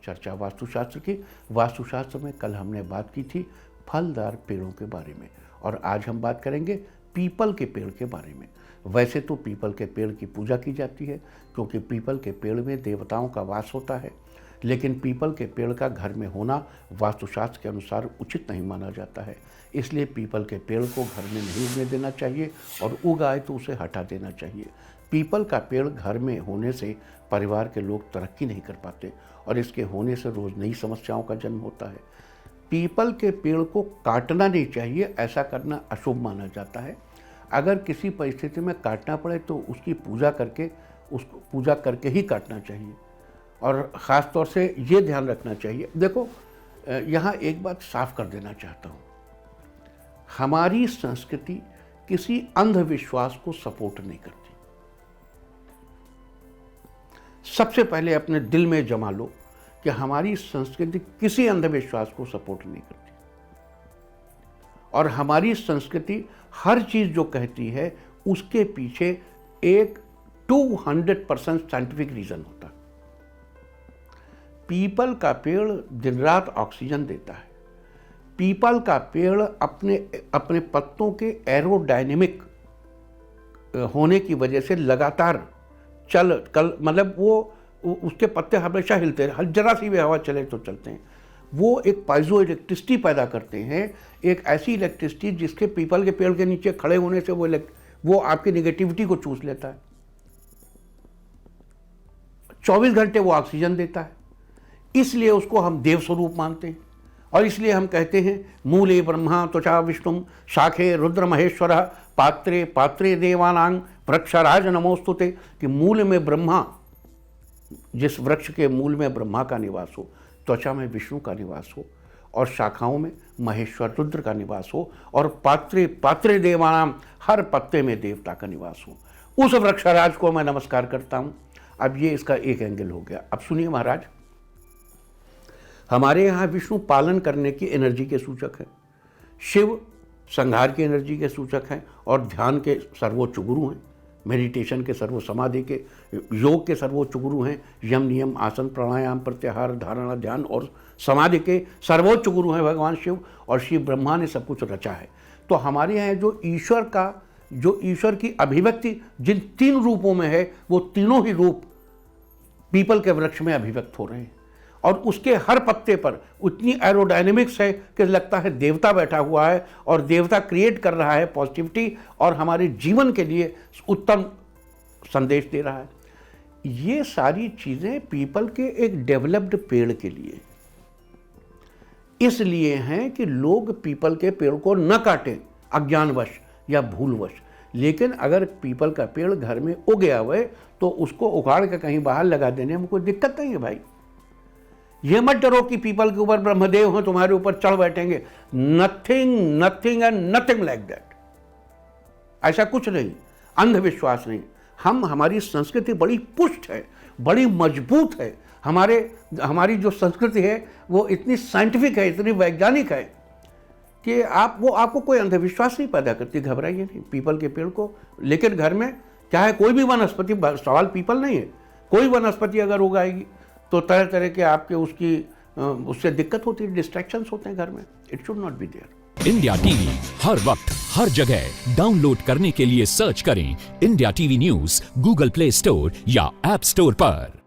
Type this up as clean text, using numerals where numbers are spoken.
चर्चा वास्तुशास्त्र की। वास्तुशास्त्र में कल हमने बात की थी फलदार पेड़ों के बारे में, और आज हम बात करेंगे पीपल के पेड़ के बारे में। वैसे तो पीपल के पेड़ की पूजा की जाती है क्योंकि पीपल के पेड़ में देवताओं का वास होता है, लेकिन पीपल के पेड़ का घर में होना वास्तुशास्त्र के अनुसार उचित नहीं माना जाता है। इसलिए पीपल के पेड़ को घर में नहीं उगने देना चाहिए, और उग आए तो उसे हटा देना चाहिए। पीपल का पेड़ घर में होने से परिवार के लोग तरक्की नहीं कर पाते, और इसके होने से रोज़ नई समस्याओं का जन्म होता है। पीपल के पेड़ को काटना नहीं चाहिए, ऐसा करना अशुभ माना जाता है। अगर किसी परिस्थिति में काटना पड़े तो उसकी पूजा करके ही काटना चाहिए, और ख़ास तौर से ये ध्यान रखना चाहिए। देखो, यहाँ एक बात साफ कर देना चाहता हूँ, हमारी संस्कृति किसी अंधविश्वास को सपोर्ट नहीं करती। सबसे पहले अपने दिल में जमा लो कि हमारी संस्कृति किसी अंधविश्वास को सपोर्ट नहीं करती, और हमारी संस्कृति हर चीज़ जो कहती है उसके पीछे एक 200% साइंटिफिक रीज़न होता है। पीपल का पेड़ दिन रात ऑक्सीजन देता है। पीपल का पेड़ अपने पत्तों के एरोडायनेमिक होने की वजह से लगातार मतलब वो उसके पत्ते हमेशा हिलते हैं, जरा सी भी हवा चले तो चलते हैं। वो एक पाइजो इलेक्ट्रिसिटी पैदा करते हैं, एक ऐसी इलेक्ट्रिसिटी जिसके पीपल के पेड़ के नीचे खड़े होने से वो आपकी नेगेटिविटी को चूस लेता है। 24 घंटे वो ऑक्सीजन देता है, इसलिए उसको हम देव स्वरूप मानते हैं। और इसलिए हम कहते हैं मूले ब्रह्मा त्वचा विष्णु शाखे रुद्र महेश्वर पात्रे पात्रे देवानांग वृक्षराज नमोस्तुते, कि मूल में ब्रह्मा, जिस वृक्ष के मूल में ब्रह्मा का निवास हो, त्वचा में विष्णु का निवास हो, और शाखाओं में महेश्वर रुद्र का निवास हो, और पात्रे पात्रे देवानाम, हर पत्ते में देवता का निवास हो, उस वृक्षराज को मैं नमस्कार करता हूँ। अब ये इसका एक एंगल हो गया। अब सुनिए महाराज, हमारे यहाँ विष्णु पालन करने की एनर्जी के सूचक है, शिव संहार की एनर्जी के सूचक हैं, और ध्यान के सर्वोच्च गुरु हैं, मेडिटेशन के सर्व समाधि के, योग के सर्वोच्च गुरु हैं, यम नियम आसन प्राणायाम प्रत्याहार धारणा ध्यान और समाधि के सर्वोच्च गुरु हैं भगवान शिव, और शिव ब्रह्मा ने सब कुछ रचा है। तो हमारे यहाँ जो ईश्वर की अभिव्यक्ति जिन 3 रूपों में है, वो तीनों ही रूप पीपल के वृक्ष में अभिव्यक्त हो रहे हैं, और उसके हर पत्ते पर उतनी एरोडायनेमिक्स है कि लगता है देवता बैठा हुआ है, और देवता क्रिएट कर रहा है पॉजिटिविटी, और हमारे जीवन के लिए उत्तम संदेश दे रहा है। ये सारी चीज़ें पीपल के एक डेवलप्ड पेड़ के लिए इसलिए हैं कि लोग पीपल के पेड़ को न काटें अज्ञानवश या भूलवश। लेकिन अगर पीपल का पेड़ घर में उग गया हुआ तो उसको उखाड़ के कहीं बाहर लगा देने में कोई दिक्कत नहीं है भाई। ये मत डरो कि पीपल के ऊपर ब्रह्मदेव हैं तुम्हारे ऊपर चढ़ बैठेंगे। Nothing and nothing like that. ऐसा कुछ नहीं, अंधविश्वास नहीं। हमारी संस्कृति बड़ी पुष्ट है, बड़ी मजबूत है। हमारी जो संस्कृति है वो इतनी साइंटिफिक है, इतनी वैज्ञानिक है कि आपको कोई अंधविश्वास नहीं पैदा करती। घबराइए नहीं पीपल के पेड़ को। लेकिन घर में चाहे कोई भी वनस्पति, सवाल पीपल नहीं है, कोई वनस्पति अगर उगाएगी तो तरह तरह के आपके उससे दिक्कत होती है, डिस्ट्रैक्शंस होते हैं घर में। It should not be there. India TV हर वक्त हर जगह डाउनलोड करने के लिए सर्च करें India TV news Google Play Store या ऐप स्टोर पर।